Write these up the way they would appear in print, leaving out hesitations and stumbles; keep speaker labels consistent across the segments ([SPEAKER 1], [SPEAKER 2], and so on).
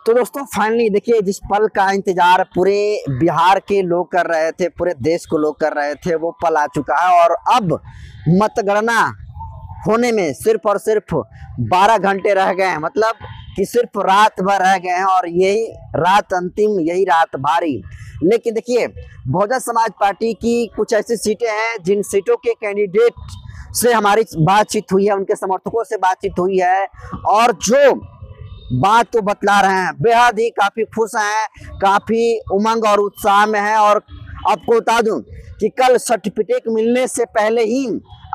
[SPEAKER 1] तो दोस्तों फाइनली देखिए, जिस पल का इंतजार पूरे बिहार के लोग कर रहे थे, पूरे देश को लोग कर रहे थे, वो पल आ चुका है। और अब मतगणना होने में सिर्फ और सिर्फ 12 घंटे रह गए हैं। मतलब कि सिर्फ रात भर रह गए हैं और यही रात अंतिम, यही रात भारी। लेकिन देखिए, बहुजन समाज पार्टी की कुछ ऐसी सीटें हैं जिन सीटों के कैंडिडेट से हमारी बातचीत हुई है, उनके समर्थकों से बातचीत हुई है, और जो बात तो बतला रहे हैं, बेहद ही काफी खुश हैं, काफी उमंग और उत्साह में हैं। और आपको बता दूं कि कल सर्टिफिकेट मिलने से पहले ही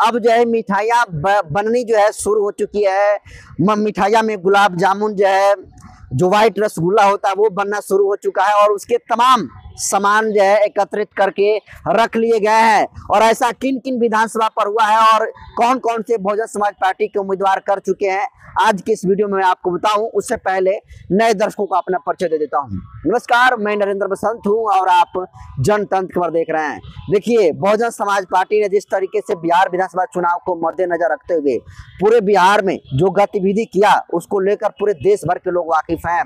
[SPEAKER 1] अब जो है मिठाइयाँ बननी जो है शुरू हो चुकी है। मिठाइयाँ में गुलाब जामुन जो है, जो व्हाइट रसगुल्ला होता है, वो बनना शुरू हो चुका है और उसके तमाम सामान जो है एकत्रित करके रख लिए गए हैं। और ऐसा किन किन विधानसभा पर हुआ है और कौन कौन से बहुजन समाज पार्टी के उम्मीदवार कर चुके हैं, आज की इस वीडियो में मैं आपको बताऊं। उससे पहले नए दर्शकों को अपना परिचय दे देता हूं। नमस्कार, मैं नरेंद्र बसंत हूं और आप जनतंत्र खबर देख रहे हैं। देखिए, बहुजन समाज पार्टी ने जिस तरीके से बिहार विधानसभा चुनाव को मद्देनजर रखते हुए पूरे बिहार में जो गतिविधि किया, उसको लेकर पूरे देश भर के लोग वाकिफ हैं।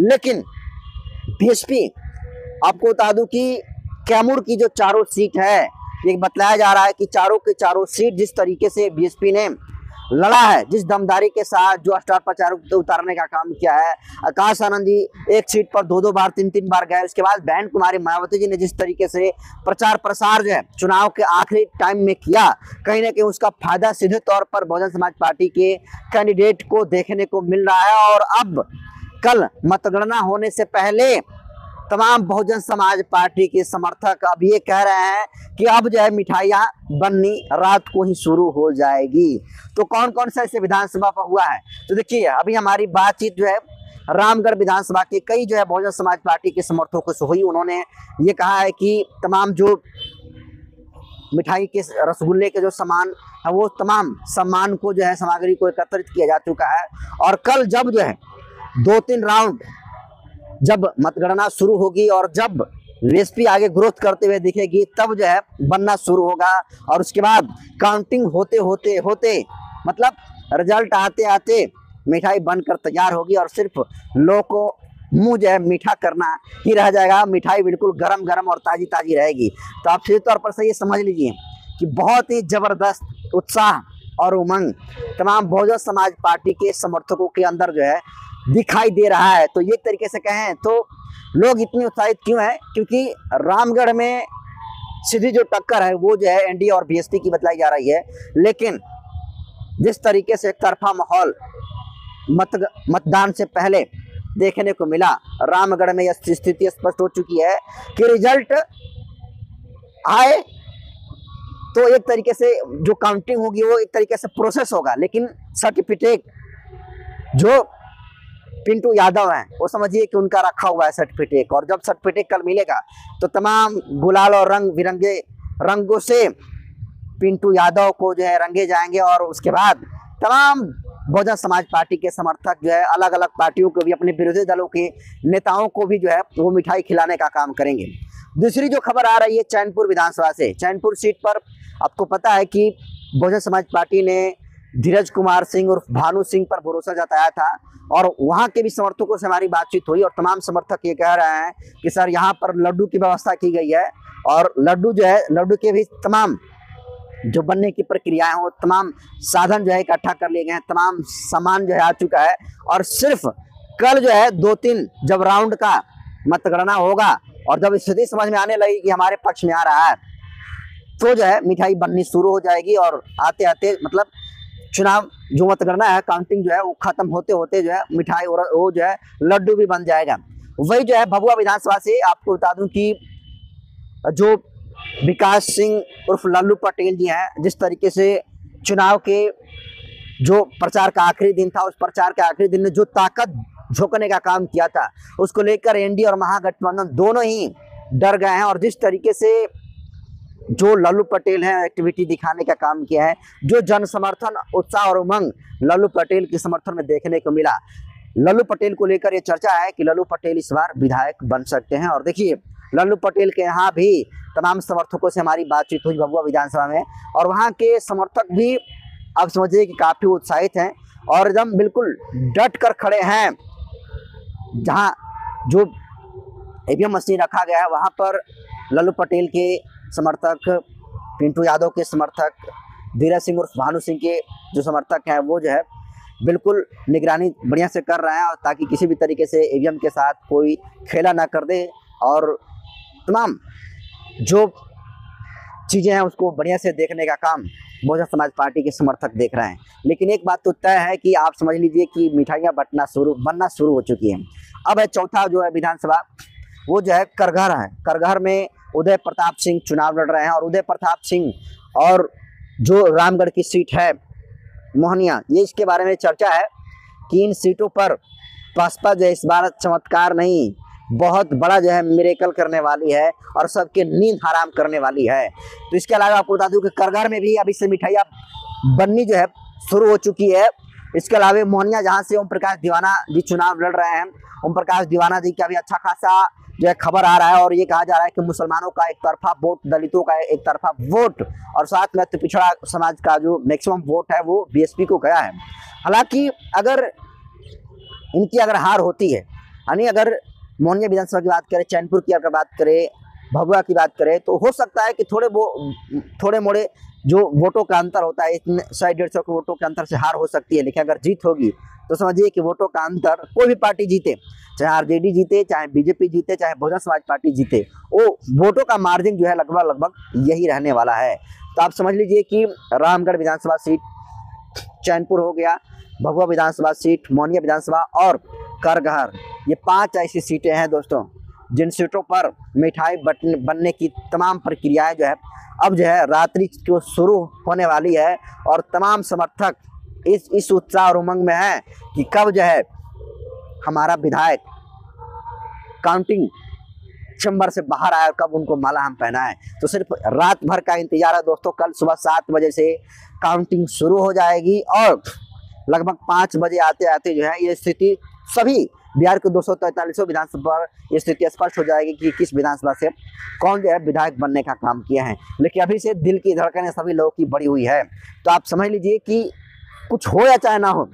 [SPEAKER 1] लेकिन बीएसपी, आपको बता दूं कि कैमूर की जो चारों सीट है, ये बतलाया जा रहा है कि चारों के चारों सीट जिस तरीके से बीएसपी ने लड़ा है, जिस दमदारी के साथ जो स्टार प्रचारक को उतारने का काम किया है, आकाश आनंद जी एक सीट पर दो बार तीन बार गए। उसके बाद बहन कुमारी मायावती जी ने जिस तरीके से प्रचार प्रसार जो है चुनाव के आखिरी टाइम में किया, कहीं ना कहीं उसका फायदा सीधे तौर पर बहुजन समाज पार्टी के कैंडिडेट को देखने को मिल रहा है। और अब कल मतगणना होने से पहले तमाम बहुजन समाज पार्टी के समर्थक अब ये कह रहे हैं कि अब जो है मिठाइयाँ बननी रात को ही शुरू हो जाएगी। तो कौन कौन सा ऐसे विधानसभा पर हुआ है, तो देखिए, अभी हमारी बातचीत जो है रामगढ़ विधानसभा के कई जो है बहुजन समाज पार्टी के समर्थकों से हुई। उन्होंने ये कहा है कि तमाम जो मिठाई के रसगुल्ले के जो सामान है, वो तमाम सामान को जो है सामग्री को एकत्रित किया जा चुका है। और कल जब जो है 2-3 राउंड जब मतगणना शुरू होगी और जब बीएसपी आगे ग्रोथ करते हुए दिखेगी, तब जो है बनना शुरू होगा। और उसके बाद काउंटिंग होते होते होते, मतलब रिजल्ट आते आते मिठाई बनकर तैयार होगी और सिर्फ लोगों को मुंह जो है मीठा करना ही रह जाएगा। मिठाई बिल्कुल गरम गरम और ताजी ताजी रहेगी। तो आप सीधे तौर पर से ये समझ लीजिए कि बहुत ही जबरदस्त उत्साह और उमंग तमाम बहुजन समाज पार्टी के समर्थकों के अंदर जो है दिखाई दे रहा है। तो ये तरीके से कहें तो लोग इतने उत्साहित क्यों हैं, क्योंकि रामगढ़ में सीधी जो टक्कर है वो जो है एनडीए और बीएसपी की बतलाई जा रही है। लेकिन जिस तरीके से एक तरफा माहौल मतदान से पहले देखने को मिला, रामगढ़ में यह स्थिति स्पष्ट हो चुकी है कि रिजल्ट आए तो एक तरीके से जो काउंटिंग होगी वो एक तरीके से प्रोसेस होगा, लेकिन सर्टिफिकेट जो पिंटू यादव हैं, वो समझिए कि उनका रखा हुआ है सर्टिफिकेट। और जब सर्टिफिकेट कल मिलेगा तो तमाम गुलाल और रंग बिरंगे रंगों से पिंटू यादव को जो है रंगे जाएंगे। और उसके बाद तमाम बहुजन समाज पार्टी के समर्थक जो है अलग अलग पार्टियों को भी, अपने विरोधी दलों के नेताओं को भी जो है वो मिठाई खिलाने का काम करेंगे। दूसरी जो खबर आ रही है चैनपुर विधानसभा से, चैनपुर सीट पर आपको पता है कि बहुजन समाज पार्टी ने धीरज कुमार सिंह और भानु सिंह पर भरोसा जताया था। और वहां के भी समर्थकों से हमारी बातचीत हुई और तमाम समर्थक ये कह रहे हैं कि सर, यहाँ पर लड्डू की व्यवस्था की गई है और लड्डू जो है, लड्डू के भी तमाम जो बनने की प्रक्रियाएं हो, तमाम साधन जो है इकट्ठा कर लिए गए हैं, तमाम सामान जो है आ चुका है। और सिर्फ कल जो है 2-3 जब राउंड का मतगणना होगा और जब स्थिति समझ में आने लगी कि हमारे पक्ष में आ रहा है, तो जो है मिठाई बननी शुरू हो जाएगी। और आते आते, मतलब चुनाव जो मतगणना है, काउंटिंग जो है वो खत्म होते होते जो है मिठाई और वो जो है लड्डू भी बन जाएगा। वही जो है भभुआ विधानसभा से आपको बता दूं कि जो विकास सिंह उर्फ लल्लू पटेल जी हैं, जिस तरीके से चुनाव के जो प्रचार का आखिरी दिन था, उस प्रचार के आखिरी दिन में जो ताकत झोंकने का काम किया था, उसको लेकर एनडीए और महागठबंधन दोनों ही डर गए हैं। और जिस तरीके से जो लल्लू पटेल हैं एक्टिविटी दिखाने का काम किया है, जो जन समर्थन, उत्साह और उमंग लल्लू पटेल के समर्थन में देखने को मिला, लल्लू पटेल को लेकर ये चर्चा है कि लल्लू पटेल इस बार विधायक बन सकते हैं। और देखिए, लल्लू पटेल के यहाँ भी तमाम समर्थकों से हमारी बातचीत हुई भभुआ विधानसभा में, और वहाँ के समर्थक भी आप समझिए कि काफ़ी उत्साहित हैं और एकदम बिल्कुल डट कर खड़े हैं जहाँ जो ईवीएम मशीन रखा गया है वहाँ पर लल्लू पटेल के समर्थक, पिंटू यादव के समर्थक, धीरज सिंह उर्फ भानु सिंह के जो समर्थक हैं वो जो है बिल्कुल निगरानी बढ़िया से कर रहे हैं, और ताकि किसी भी तरीके से ईवीएम के साथ कोई खेला ना कर दे, और तमाम जो चीज़ें हैं उसको बढ़िया से देखने का काम बहुजन समाज पार्टी के समर्थक देख रहे हैं। लेकिन एक बात तो तय है कि आप समझ लीजिए कि मिठाइयाँ बनना शुरू हो चुकी हैं। अब है चौथा जो है विधानसभा, वो जो है करगहर है। करगहर में उदय प्रताप सिंह चुनाव लड़ रहे हैं, और उदय प्रताप सिंह और जो रामगढ़ की सीट है मोहनिया, ये इसके बारे में चर्चा है कि इन सीटों पर बसपा जो इस बार चमत्कार नहीं, बहुत बड़ा जो है मिरेकल करने वाली है और सबके नींद हराम करने वाली है। तो इसके अलावा आपको बता दूं कि करगहर में भी अभी से मिठाइयाँ बननी जो है शुरू हो चुकी है। इसके अलावा मोहनिया, जहाँ से ओम प्रकाश दीवाना जी चुनाव लड़ रहे हैं, ओम प्रकाश दीवाना जी का भी अच्छा खासा जो है खबर आ रहा है, और ये कहा जा रहा है कि मुसलमानों का एक तरफा वोट, दलितों का एक तरफा वोट, और साथ में पिछड़ा समाज का जो मैक्सिमम वोट है वो बीएसपी को गया है। हालांकि अगर इनकी हार होती है, यानी अगर मोहनिया विधानसभा की बात करें, चैनपुर की अगर बात करें, भभुआ की बात करें, तो हो सकता है कि थोड़े मोड़े जो वोटों का अंतर होता है, इतने 100-150 के वोटों के अंतर से हार हो सकती है। लेकिन अगर जीत होगी तो समझिए कि वोटों का अंतर, कोई भी पार्टी जीते, चाहे आरजेडी जीते, चाहे बीजेपी जीते, चाहे बहुजन समाज पार्टी जीते, वो वोटों का मार्जिन जो है लगभग यही रहने वाला है। तो आप समझ लीजिए कि रामगढ़ विधानसभा सीट, चैनपुर हो गया, भभुआ विधानसभा सीट, मोहनिया विधानसभा और करगहर, ये 5 ऐसी सीटें हैं दोस्तों जिन सीटों पर मिठाई बनने की तमाम प्रक्रियाएं जो है अब जो है रात्रि को शुरू होने वाली है। और तमाम समर्थक इस उत्साह और उमंग में है कि कब जो है हमारा विधायक काउंटिंग चैम्बर से बाहर आया, कब उनको माला हम पहनाएं। तो सिर्फ रात भर का इंतजार है दोस्तों। कल सुबह 7 बजे से काउंटिंग शुरू हो जाएगी, और लगभग 5 बजे आते आते जो है ये स्थिति सभी बिहार के 243 विधानसभा पर ये स्थिति स्पष्ट हो जाएगी कि किस विधानसभा से कौन जो है विधायक बनने का काम किया है। लेकिन अभी से दिल की धड़कनें सभी लोगों की बढ़ी हुई है। तो आप समझ लीजिए कि कुछ हो या चाहे ना हो,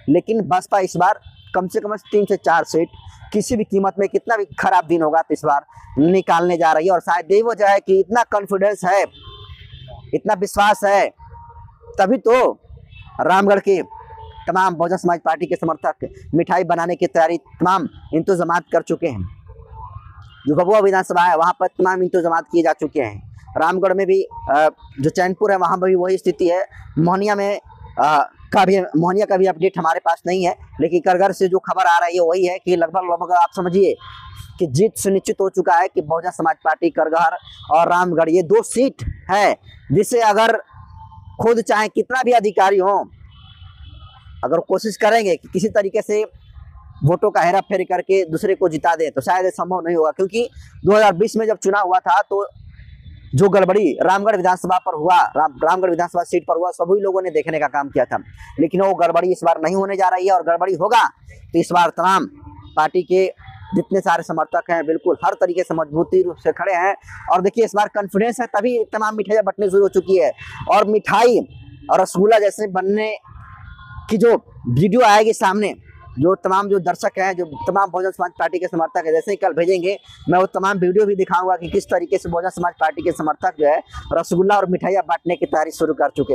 [SPEAKER 1] लेकिन बसपा इस बार कम से कम 3 से 4 सीट किसी भी कीमत में, कितना भी खराब दिन होगा तो इस बार निकालने जा रही है। और शायद यही वजह है कि इतना कॉन्फिडेंस है, इतना विश्वास है, तभी तो रामगढ़ के तमाम बहुजन समाज पार्टी के समर्थक मिठाई बनाने की तैयारी, तमाम इंतजाम कर चुके हैं। जो भभुआ विधानसभा है वहाँ पर तमाम इंतजाम किए जा चुके हैं। रामगढ़ में भी जो चैनपुर है वहाँ पर भी वही स्थिति है। मोहनिया में मोहनिया का भी अपडेट हमारे पास नहीं है, लेकिन करगहर से जो खबर आ रही है वही है कि लगभग आप समझिए कि जीत सुनिश्चित हो चुका है कि बहुजन समाज पार्टी करगहर और रामगढ़ ये 2 सीट है, जिसे अगर खुद चाहे कितना भी अधिकारी हो, अगर कोशिश करेंगे कि किसी तरीके से वोटों का हेरा फेरी करके दूसरे को जिता दे, तो शायद ये संभव नहीं होगा। क्योंकि 2020 में जब चुनाव हुआ था तो जो गड़बड़ी रामगढ़ विधानसभा पर हुआ, रामगढ़ विधानसभा सीट पर हुआ, सभी लोगों ने देखने का काम किया था। लेकिन वो गड़बड़ी इस बार नहीं होने जा रही है, और गड़बड़ी होगा तो इस बार तमाम पार्टी के जितने सारे समर्थक हैं बिल्कुल हर तरीके से मजबूती रूप से खड़े हैं। और देखिए इस बार कॉन्फिडेंस है, तभी तमाम मिठाइयाँ बंटने शुरू हो चुकी है। और मिठाई और रसगुल्ला जैसे बनने की जो वीडियो आएगी सामने, जो तमाम जो दर्शक हैं, जो तमाम बहुजन समाज पार्टी के समर्थक हैं, जैसे ही कल भेजेंगे मैं वो तमाम वीडियो भी दिखाऊंगा कि किस तरीके से बहुजन समाज पार्टी के समर्थक जो है रसगुल्ला और मिठाइयाँ बांटने की तैयारी शुरू कर चुके हैं।